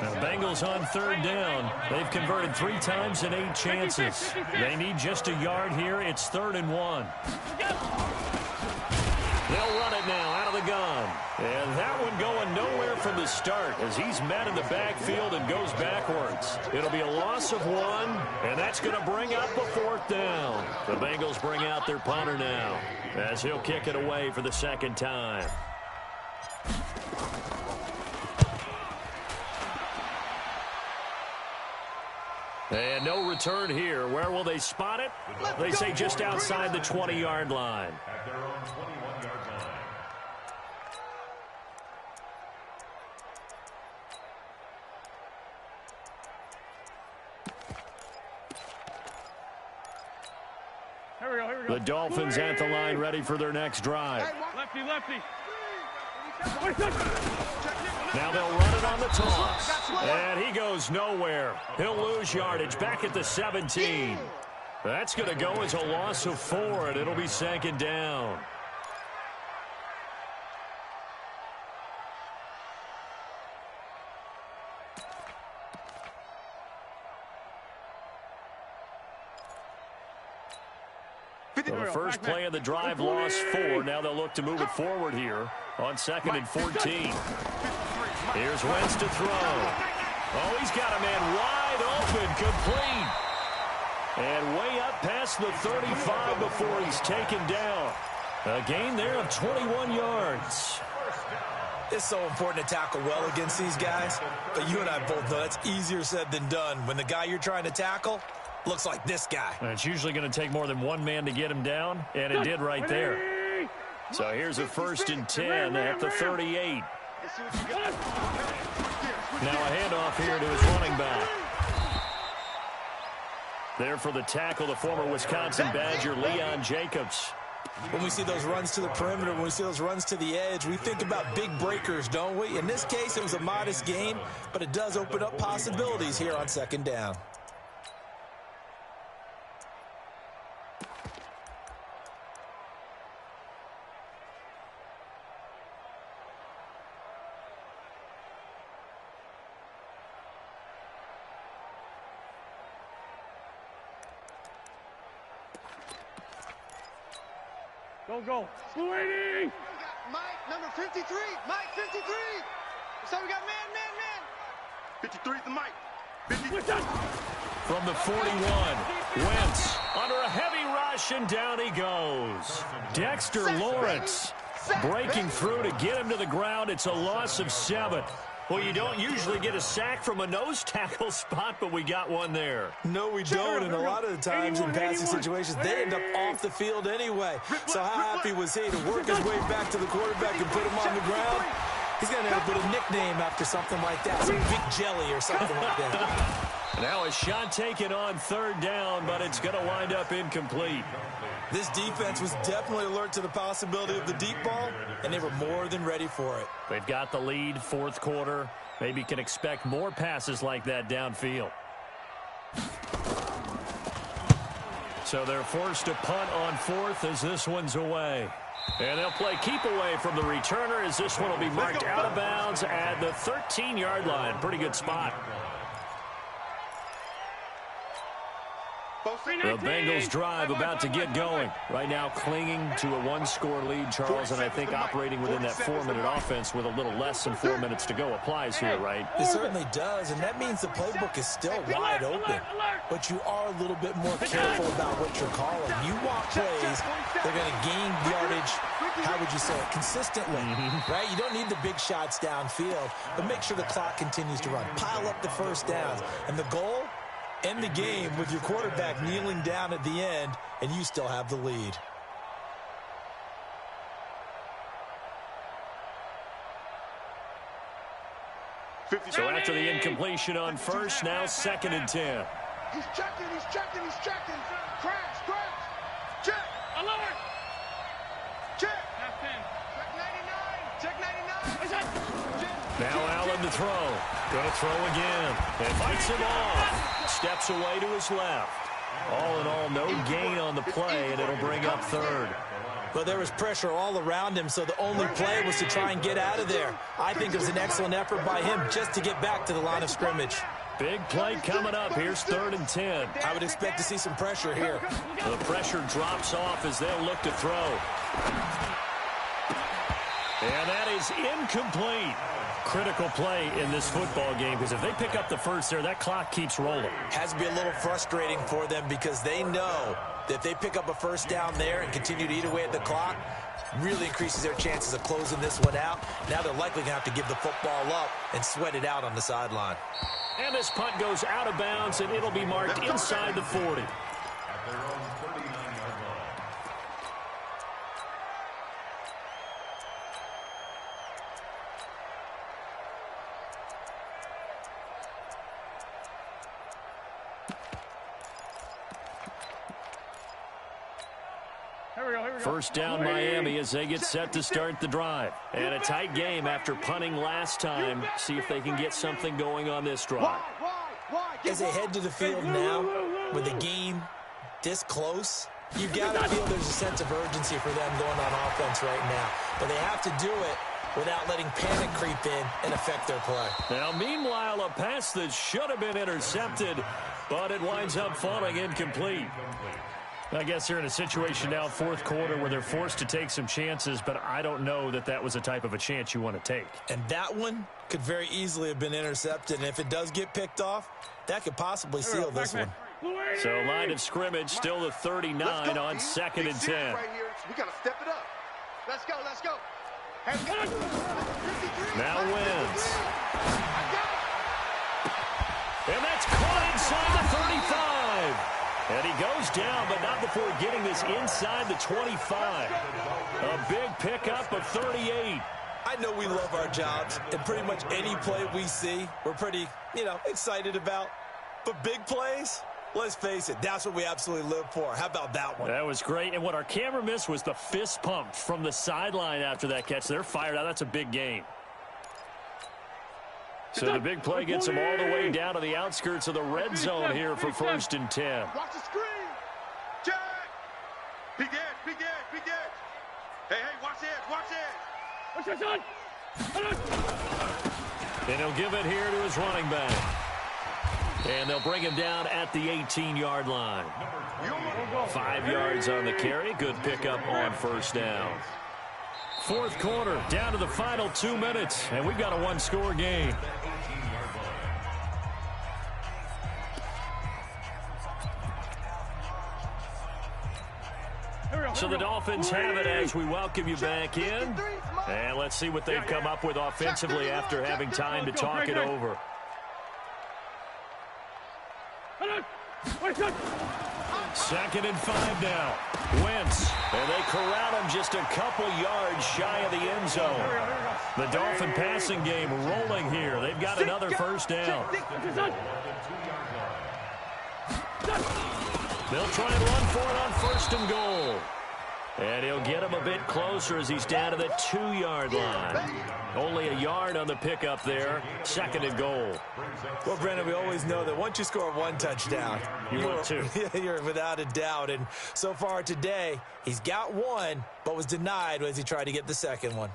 Now Bengals on third down. They've converted 3 times in 8 chances. They need just a yard here. It's 3rd and 1. They'll run it now out of the gun. And that one going nowhere from the start as he's met in the backfield and goes backwards. It'll be a loss of 1, and that's going to bring up a 4th down. The Bengals bring out their punter now as he'll kick it away for the 2nd time. And no return here. Where will they spot it? They say just outside the 20-yard line. At their own 21-yard line. Here we go. The Dolphins at the line ready for their next drive. Lefty. Now they'll run it on the toss. And he goes nowhere. He'll lose yardage back at the 17. That's going to go as a loss of 4, and it'll be 2nd down. So the first play of the drive lost 4. Now they'll look to move it forward here on 2nd and 14. Here's Wentz to throw. Oh, he's got a man wide open, complete. And way up past the 35 before he's taken down. A gain there of 21 yards. It's so important to tackle well against these guys. But you and I both know that's easier said than done. When the guy you're trying to tackle looks like this guy. And it's usually going to take more than one man to get him down, and it did right there. So here's a 1st and 10 at the 38. Now a handoff here to his running back. There for the tackle, the former Wisconsin Badger, Leon Jacobs. When we see those runs to the perimeter, when we see those runs to the edge, we think about big breakers, don't we? In this case, it was a modest gain, but it does open up possibilities here on 2nd down. Go. Sweetie! Mike, number 53. Mike, 53. So we got man. 53 is the Mike. 53. From the 41, Wentz under a heavy rush, and down he goes. Dexter Lawrence breaking through to get him to the ground. It's a loss of 7. Well, you don't usually get a sack from a nose tackle spot, but we got one there. No, we don't, and a lot of the times in passing situations, they end up off the field anyway. So how happy was he to work his way back to the quarterback and put him on the ground? He's going to end up with a nickname after something like that, some Big Jelly or something like that. Now a shot taken on 3rd down, but it's going to wind up incomplete. This defense was definitely alert to the possibility of the deep ball, and they were more than ready for it. They've got the lead, 4th quarter. Maybe can expect more passes like that downfield. So they're forced to punt on 4th as this one's away. And they'll play keep away from the returner as this one will be marked out of bounds at the 13-yard line. Pretty good spot. The Bengals drive about to get going. Right now clinging to a 1-score lead, Charles, and I think operating within that 4-minute offense with a little less than 4 minutes to go applies here, right? It certainly does, and that means the playbook is still wide open. But you are a little bit more careful about what you're calling. You want plays, they're going to gain yardage, how would you say it, consistently, right? You don't need the big shots downfield, but make sure the clock continues to run. Pile up the first downs, and the goal end the game with your quarterback kneeling down at the end, and you still have the lead. So after the incompletion on first, now 2nd and 10. He's checking, he's checking, he's checking. Crash, crash. Check. Alert. Check. Half 10. Check 99. Check 99. Now Allen to throw. Going to throw again. And fights him off. Steps away to his left. All in all, no gain on the play, and it'll bring up 3rd. But there was pressure all around him, so the only play was to try and get out of there. I think it was an excellent effort by him just to get back to the line of scrimmage. Big play coming up. Here's 3rd and 10. I would expect to see some pressure here. The pressure drops off as they'll look to throw. And that is incomplete. Critical play in this football game, because if they pick up the first there, that clock keeps rolling. Has to be a little frustrating for them because they know that if they pick up a first down there and continue to eat away at the clock, really increases their chances of closing this one out. Now they're likely going to have to give the football up and sweat it out on the sideline. And this punt goes out of bounds, and it'll be marked inside the 40. At their own 39-yard line. Here we go. First down Miami as they get set to start the drive. And a tight game after punting last time. See if they can get something going on this drive. As they head to the field now, with the game this close, you got to feel there's a sense of urgency for them going on offense right now. But they have to do it without letting panic creep in and affect their play. Now, meanwhile, a pass that should have been intercepted, but it winds up falling incomplete. I guess they're in a situation now, 4th quarter, where they're forced to take some chances, but I don't know that that was the type of a chance you want to take. And that one could very easily have been intercepted, and if it does get picked off, that could possibly seal this one. So line of scrimmage, still the 39 on 2nd and 10. Right here. We got to step it up. Let's go, let's go. Now wins. And that's caught inside the 35. And he goes down, but not before getting this inside the 25. A big pickup of 38. I know we love our jobs, and pretty much any play we see, we're pretty, excited about. But big plays, let's face it, that's what we absolutely live for. How about that one? That was great. And what our camera missed was the fist pump from the sideline after that catch. They're fired out. That's a big gain. So the big play gets them all the way down to the outskirts of the red zone here for 1st and 10. Watch the screen. Check. Big edge, big edge, big edge. Hey, watch edge, watch edge. What's your son? And he'll give it here to his running back. And they'll bring him down at the 18-yard line. 5 yards on the carry. Good pickup on 1st down. 4th quarter, down to the final 2 minutes, and we've got a one-score game. So the Dolphins have it as we welcome you back in. And let's see what they've come up with offensively after having time to talk it over. Second and 5 now. Wentz, and they corral him just a couple yards shy of the end zone. The Dolphin passing game rolling here. They've got another first down. They'll try and run for it on 1st and goal. And he'll get him a bit closer as he's down to the 2-yard line. Only a yard on the pickup there. 2nd and goal. Well, Brendan, we always know that once you score one touchdown, you're without a doubt. And so far today, he's got one, but was denied as he tried to get the second one.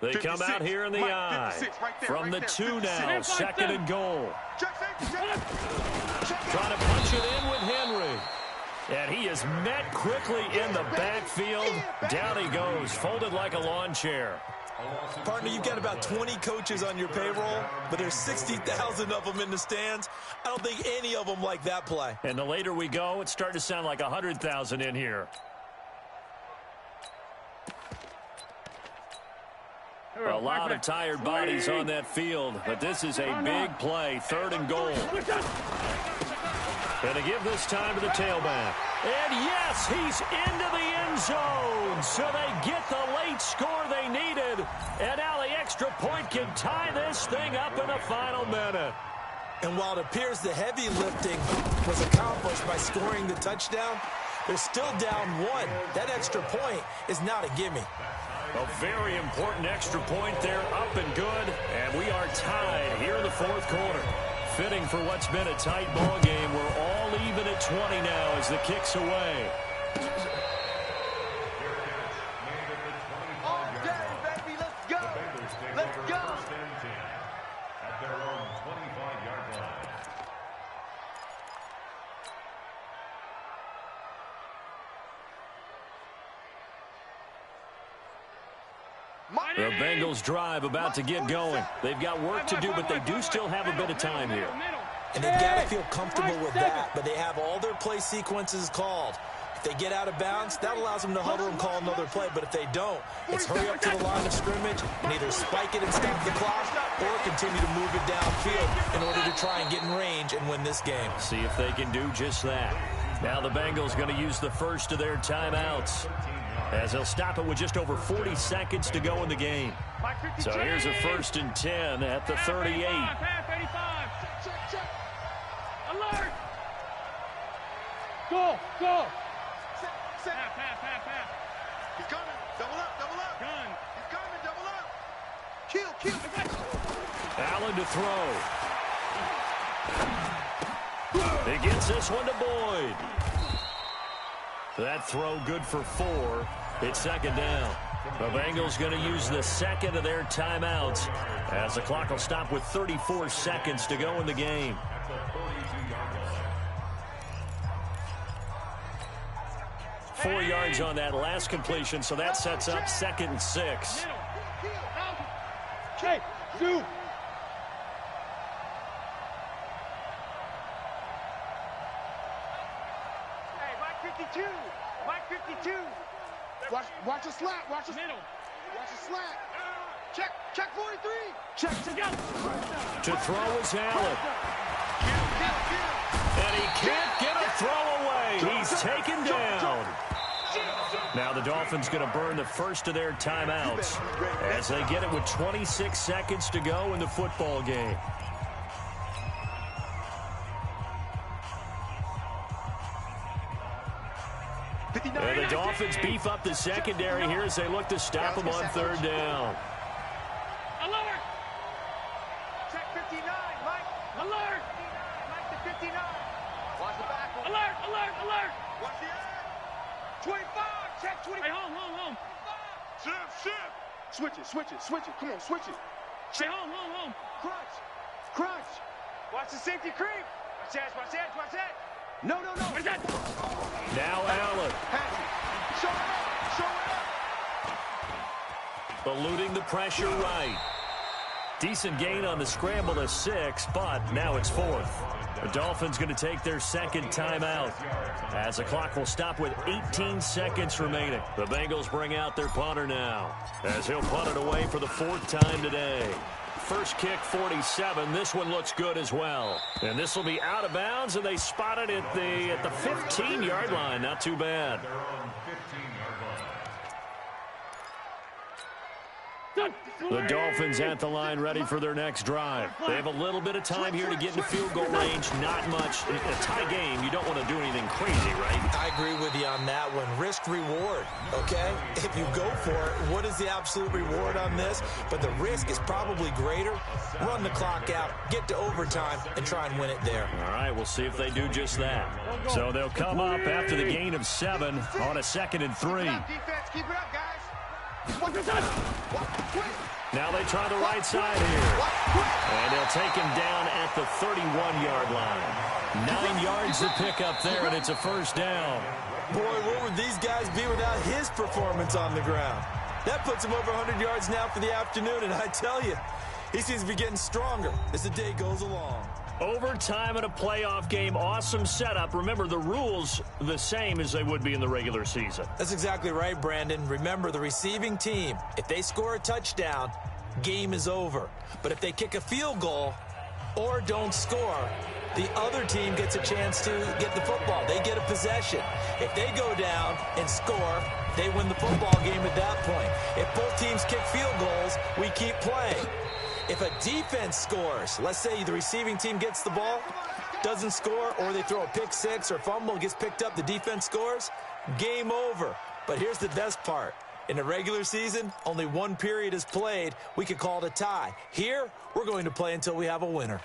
They come out here in the eye. From the 2 now, 2nd and goal. Trying to punch it in with Henry. And he is met quickly in the backfield. Down he goes, folded like a lawn chair. Partner, you've got about 20 coaches on your payroll, but there's 60,000 of them in the stands. I don't think any of them like that play. And the later we go, it's starting to sound like 100,000 in here. A lot of tired bodies on that field, but this is a big play, 3rd and goal. Going to give this time to the tailback. And yes, he's into the end zone. So they get the late score they needed. And now the extra point can tie this thing up in the final minute. And while it appears the heavy lifting was accomplished by scoring the touchdown, they're still down 1. That extra point is not a gimme. A very important extra point there, up and good. And we are tied here in the 4th quarter. Fitting for what's been a tight ball game. We're all even at 20 now as the kick's away. All day, baby, let's go. Let's go. At their own 25-yard line. The Bengals drive about to get going. They've got work to do, but they do still have a bit of time here. And they've got to feel comfortable with that, but they have all their play sequences called. If they get out of bounds, that allows them to huddle and call another play, but if they don't, it's hurry up to the line of scrimmage and either spike it and stop the clock or continue to move it downfield in order to try and get in range and win this game. See if they can do just that. Now the Bengals going to use the first of their timeouts, as they'll stop it with just over 40 seconds to go in the game. So here's a 1st and 10 at the 38. Alert! Go! Set. He's coming. Double up. Gun! He's coming. Double up. Kill. Allen to throw. He gets this one to Boyd. That throw good for 4. It's 2nd down. The Bengals going to use the 2nd of their timeouts as the clock will stop with 34 seconds to go in the game. 4 yards on that last completion, so that sets up 2nd and 6. Hey, Zoo! Hey, Mike 52. Watch the slack. Watch the slack. Check 43. Check. To throw is Allen. And he can't get a throw away. He's taken down. Now the Dolphins going to burn the first of their timeouts as they get it with 26 seconds to go in the football game. And the Dolphins beef up the secondary here as they look to stop him on 3rd down. Alert! Check 59, Mike. Alert! Mike to 59. Watch the back. Alert! Watch the end. 25. Check 25. Hey, home. Shift. Switch it. Come on, switch it. Hey, home. Crunch. Watch the safety creep. Watch that. No. Where's that? Now Allen. Pass it. Show it up. Eluding the pressure right. Decent gain on the scramble to 6, but now it's 4th. The Dolphins going to take their 2nd timeout as the clock will stop with 18 seconds remaining. The Bengals bring out their punter now as he'll punt it away for the 4th time today. First kick, 47. This one looks good as well. And this will be out of bounds, and they spot it at the 15-yard line. Not too bad. The Dolphins at the line ready for their next drive. They have a little bit of time here to get into field goal range. Not much. In a tie game, you don't want to do anything crazy, right? I agree with you on that one. Risk reward, okay? If you go for it, what is the absolute reward on this? But the risk is probably greater. Run the clock out, get to overtime, and try and win it there. All right, we'll see if they do just that. So they'll come up after the gain of 7 on a 2nd and 3. Defense, keep it up, guys. Now they try the right side here. And they'll take him down at the 31-yard line. 9 yards to pick up there, and it's a 1st down. Boy, what would these guys be without his performance on the ground? That puts him over 100 yards now for the afternoon, and I tell you, he seems to be getting stronger as the day goes along. Overtime in a playoff game, awesome setup. Remember, the rules the same as they would be in the regular season. That's exactly right, Brandon. Remember, the receiving team, if they score a touchdown, game is over. But if they kick a field goal or don't score, the other team gets a chance to get the football. They get a possession. If they go down and score, they win the football game at that point. If both teams kick field goals, we keep playing. If a defense scores, let's say the receiving team gets the ball, doesn't score, or they throw a pick six or fumble, gets picked up, the defense scores, game over. But here's the best part. In the regular season, only one period is played. We could call it a tie. Here, we're going to play until we have a winner.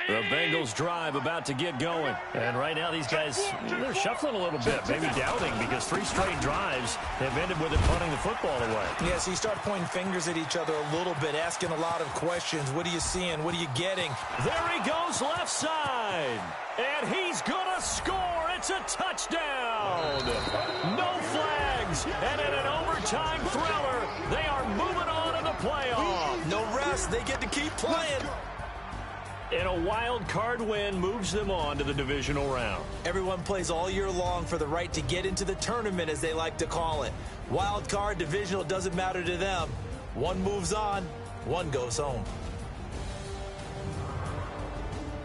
The Bengals drive about to get going. And right now these guys, they're shuffling a little bit, maybe doubting, because 3 straight drives have ended with it punting the football away. Yeah, so you start pointing fingers at each other a little bit, asking a lot of questions. What are you seeing? What are you getting? There he goes left side. And he's going to score. It's a touchdown. No flags. And in an overtime thriller, they are moving on to the playoff. No rest. They get to keep playing. And a wild card win moves them on to the divisional round. Everyone plays all year long for the right to get into the tournament, as they like to call it. Wild card, divisional, doesn't matter to them. One moves on, one goes home.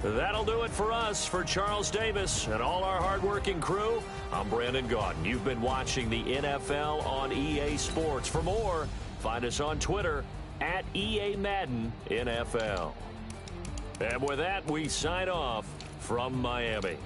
That'll do it for us. For Charles Davis and all our hardworking crew, I'm Brandon Gaudin. You've been watching the NFL on EA Sports. For more, find us on Twitter at EA Madden NFL. And with that, we sign off from Miami.